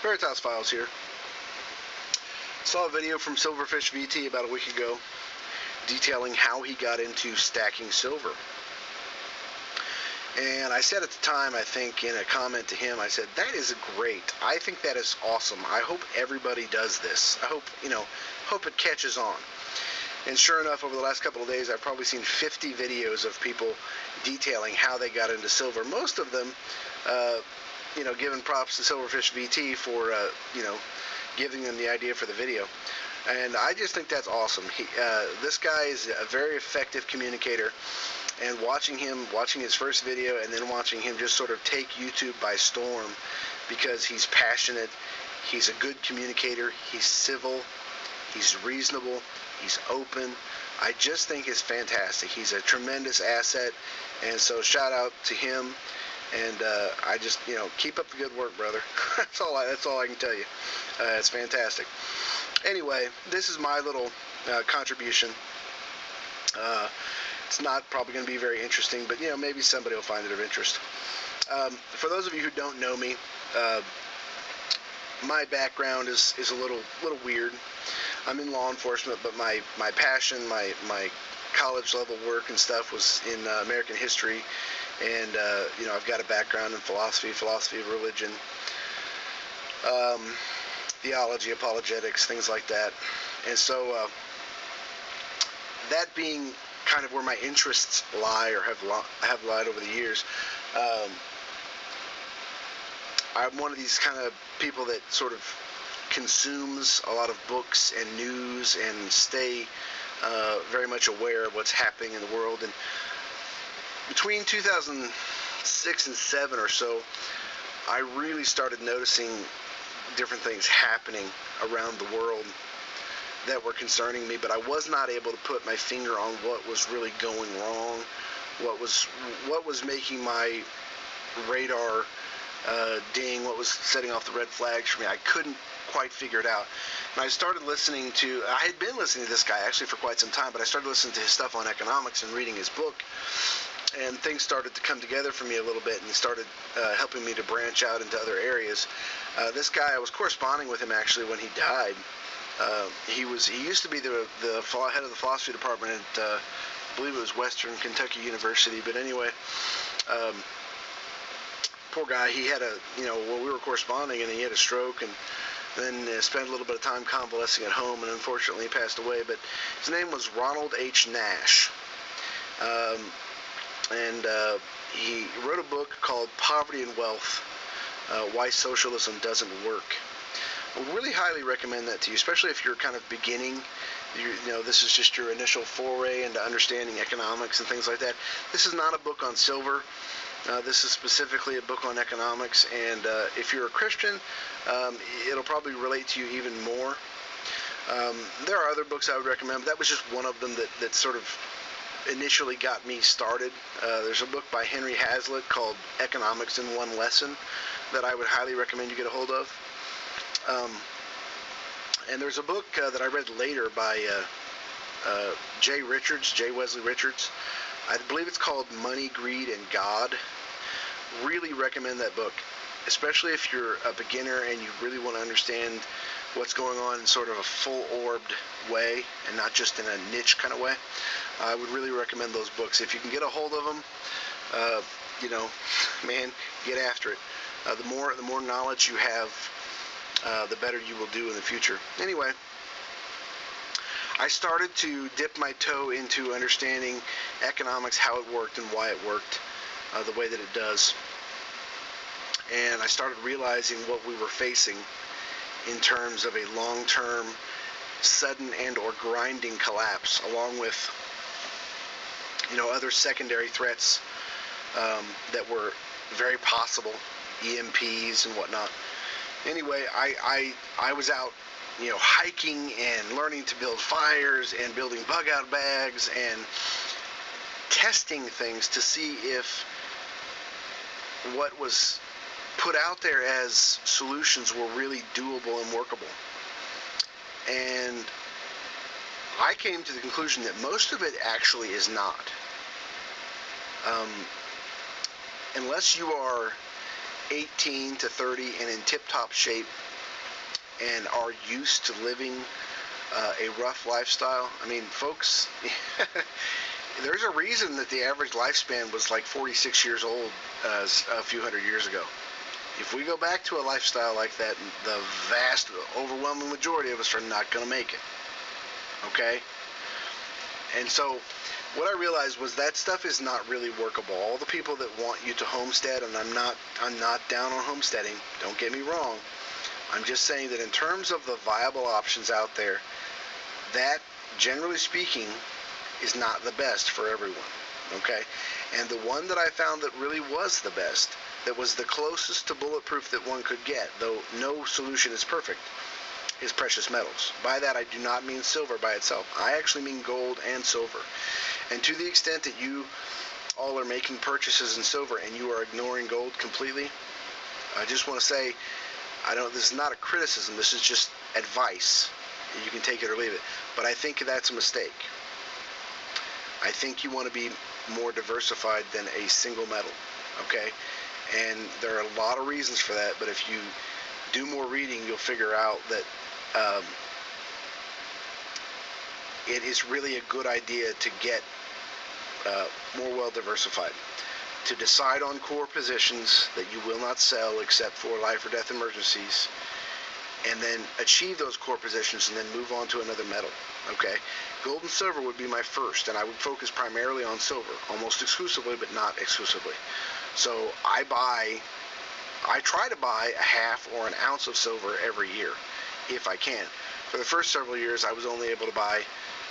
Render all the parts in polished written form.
Veritas Files here. Saw a video from Silverfish VT about a week ago detailing how he got into stacking silver. And I said at the time, I think in a comment to him, I said, that is great. I think that is awesome. I hope everybody does this. I hope it catches on. And sure enough, over the last couple of days, I've probably seen 50 videos of people detailing how they got into silver. Most of them, giving props to Silverfish VT for, giving them the idea for the video. And I just think that's awesome. This guy is a very effective communicator. And watching his first video and then watching him just sort of take YouTube by storm because he's passionate, he's a good communicator, he's civil, he's reasonable, he's open. I just think it's fantastic. He's a tremendous asset, and so shout out to him. And I just, keep up the good work, brother. That's all I can tell you. It's fantastic. Anyway, this is my little contribution. It's not probably going to be very interesting, but maybe somebody will find it of interest. For those of you who don't know me, my background is a little weird. I'm in law enforcement, but my passion, my college level work and stuff was in American history, and I've got a background in philosophy of religion, theology, apologetics, things like that. And so that being kind of where my interests lie or have lied over the years, I'm one of these kind of people that sort of consumes a lot of books and news and stay very much aware of what's happening in the world. And between 2006 and 7 or so, I really started noticing different things happening around the world that were concerning me, but I was not able to put my finger on what was really going wrong, what was making my radar ding, what was setting off the red flags for me. I couldn't quite figure it out. And I started listening to, I had been listening to this guy actually for quite some time, but I started listening to his stuff on economics and reading his book, and things started to come together for me a little bit, and he started helping me to branch out into other areas. This guy, I was corresponding with him actually when he died. He used to be the head of the philosophy department at, I believe it was Western Kentucky University, but anyway, poor guy, he had we were corresponding, and he had a stroke, and then spent a little bit of time convalescing at home, and unfortunately he passed away. But his name was Ronald H. Nash, and he wrote a book called Poverty and Wealth, Why Socialism Doesn't Work. I would really highly recommend that to you, especially if you're kind of beginning. This is just your initial foray into understanding economics and things like that. This is not a book on silver. This is specifically a book on economics, and if you're a Christian, it'll probably relate to you even more. There are other books I would recommend, but that was just one of them that sort of initially got me started. There's a book by Henry Hazlitt called Economics in One Lesson that I would highly recommend you get a hold of. And there's a book that I read later by J. Wesley Richards. I believe it's called Money, Greed, and God. Really recommend that book, especially if you're a beginner and you really want to understand what's going on in sort of a full-orbed way and not just in a niche kind of way. I would really recommend those books. If you can get a hold of them, man, get after it. The more knowledge you have, the better you will do in the future. Anyway, I started to dip my toe into understanding economics, how it worked and why it worked the way that it does. And I started realizing what we were facing in terms of a long-term, sudden and or grinding collapse, along with other secondary threats that were very possible, EMPs and whatnot. Anyway, I was out, hiking and learning to build fires and building bug-out bags and testing things to see if what was put out there as solutions were really doable and workable. And I came to the conclusion that most of it actually is not. Unless you are 18 to 30 and in tip-top shape and are used to living a rough lifestyle. I mean, folks, there's a reason that the average lifespan was like 46 years old a few hundred years ago. If we go back to a lifestyle like that, the vast, overwhelming majority of us are not going to make it. Okay? And so what I realized was that stuff is not really workable. All the people that want you to homestead, and I'm not down on homesteading, don't get me wrong. I'm just saying that in terms of the viable options out there, that, generally speaking, is not the best for everyone. Okay? And the one that I found that really was the best, that was the closest to bulletproof that one could get, though no solution is perfect, is precious metals. By that I do not mean silver by itself. I actually mean gold and silver. And to the extent that you all are making purchases in silver and you are ignoring gold completely, I just want to say, this is not a criticism, this is just advice. You can take it or leave it. But I think that's a mistake. I think you want to be more diversified than a single metal. Okay? And there are a lot of reasons for that, but if you do more reading, you'll figure out that it is really a good idea to get more well diversified. To decide on core positions that you will not sell except for life or death emergencies, and then achieve those core positions and then move on to another metal. Okay? Gold and silver would be my first, and I would focus primarily on silver, almost exclusively, but not exclusively. So I try to buy a half or an ounce of silver every year, if I can. For the first several years, I was only able to buy,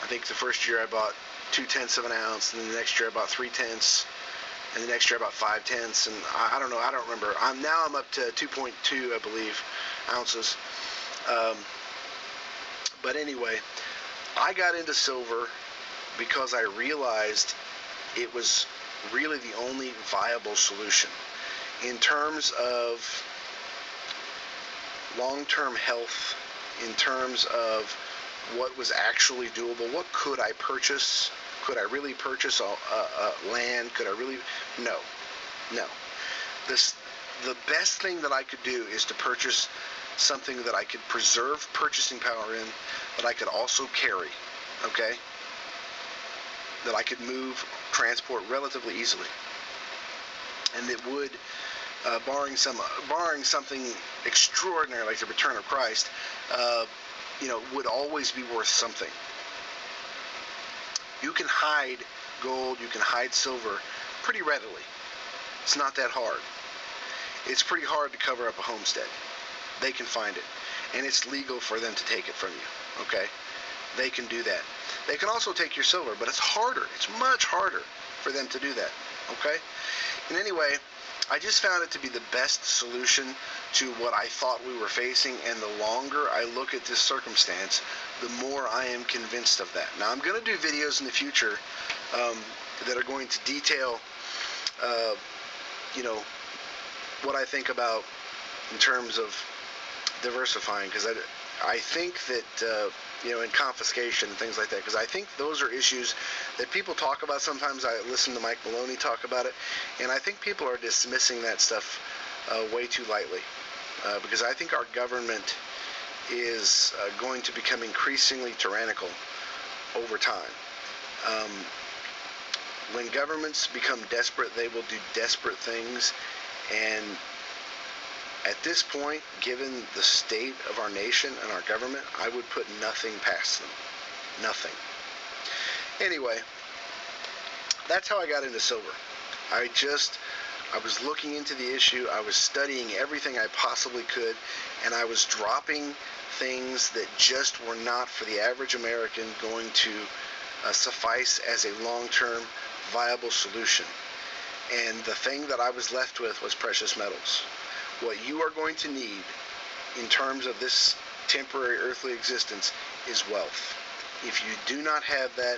I think the first year I bought 0.2 of an ounce, and the next year I bought 0.3, and the next year I bought 0.5, and I don't know, I don't remember. I'm up to 2.2, I believe, ounces. But anyway, I got into silver because I realized it was really the only viable solution in terms of long-term health, in terms of what was actually doable. What could I purchase? Could I really purchase land? Could I really? No. The best thing that I could do is to purchase something that I could preserve purchasing power in, that I could also carry, okay? That I could move, transport relatively easily, and that would, barring something extraordinary like the return of Christ, would always be worth something. You can hide gold, you can hide silver pretty readily. It's not that hard. It's pretty hard to cover up a homestead. They can find it, and it's legal for them to take it from you, okay? They can do that. They can also take your silver, but it's harder. It's much harder for them to do that, okay? And anyway, I just found it to be the best solution to what I thought we were facing, and the longer I look at this circumstance, the more I am convinced of that. Now, I'm going to do videos in the future that are going to detail, what I think about in terms of diversifying, because I think that, in confiscation and things like that, because I think those are issues that people talk about sometimes. I listen to Mike Maloney talk about it, and I think people are dismissing that stuff way too lightly, because I think our government is going to become increasingly tyrannical over time. When governments become desperate, they will do desperate things, and at this point, given the state of our nation and our government, I would put nothing past them. Nothing. Anyway, that's how I got into silver. I was looking into the issue, I was studying everything I possibly could, and I was dropping things that just were not, for the average American, going to suffice as a long-term viable solution. And the thing that I was left with was precious metals. What you are going to need in terms of this temporary earthly existence is wealth. If you do not have that,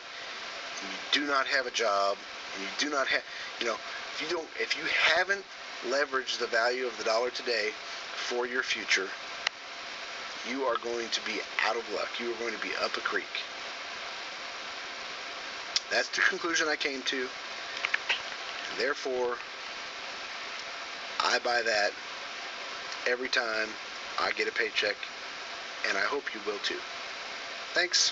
and you do not have a job, and you do not have, if you haven't leveraged the value of the dollar today for your future, you are going to be out of luck. You are going to be up a creek. That's the conclusion I came to. And therefore, I buy that every time I get a paycheck, and I hope you will too. Thanks.